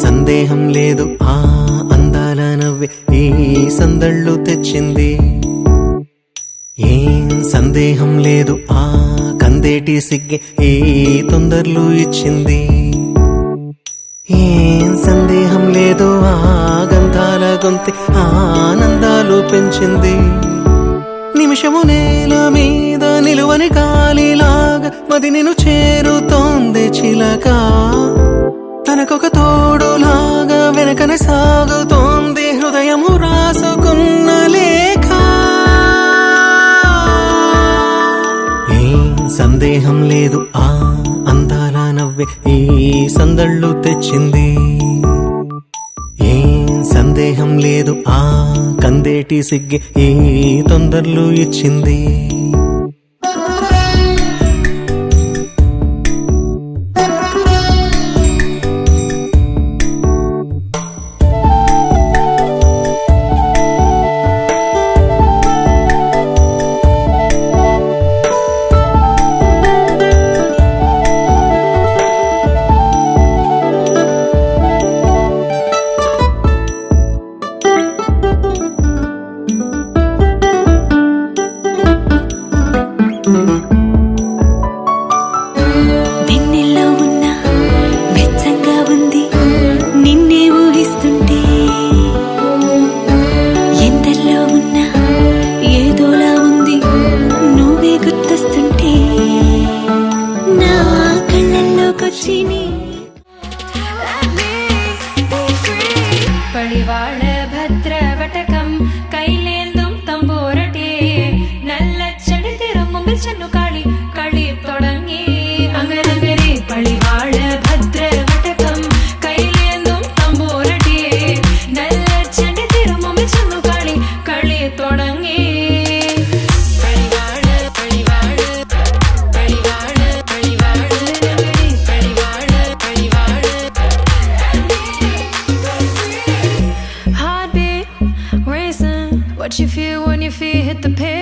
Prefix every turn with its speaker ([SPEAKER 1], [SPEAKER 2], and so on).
[SPEAKER 1] సందేహం లేదు ఆ అందాల నవ్వే ఈ సందళ్ళు తెచ్చింది. ఏం సందేహం లేదు ఆ కందేటి సిగ్గే ఈ తొందరలు ఇచ్చింది. ఏం సందేహం లేదు ఆ గంధాల గొంతె ఆనందాలు పెంచింది. నిమిషము నేల మీద నిలువని గాలిలాగా మది నిన్ను చేరుతోంది చిలక. తనకొక తోడులాగా వెనకనే సాగుతోంది హృదయము రాసుకున్న లేఖ. ఏం సందేహం లేదు ఆ అందాల నవ్వే ఈ సందళ్ళు తెచ్చింది. ఏం సందేహం లేదు ఆ కందేటి సిగ్గే ఈ తొందరలు ఇచ్చింది.
[SPEAKER 2] వెన్నెల్లో ఉన్న వెచ్చంగా ఉంది నిన్నే ఊహిస్తుంటే. ఎందల్లో ఉన్న ఏదోలా ఉంది నువ్వే గుర్తొస్తుంటే. నా కళ్ళల్లోకొచ్చి నీ
[SPEAKER 3] പടിവാള ഭദ്രവടകം കൈലേന്തും തമ്പൂരട്ടെ നല്ലച്ചടി തിരുമുമ്പിൽ ചെന്നു കളി കളി തുടങ്ങി. അങ്ങനങ്ങനെ പടിവാള ഭദ്രവടകം കൈലേന്തും തമ്പൂരട്ടെ നല്ലച്ചടി തിരുമുമ്പിൽ ചെന്നു കളി കളി തുടങ്ങി. പടിവാള പടിവാള പടിവാള പടിവാള പടിവാള പടിവാള heartbeat racing. What you feel when your feet hit the pavement.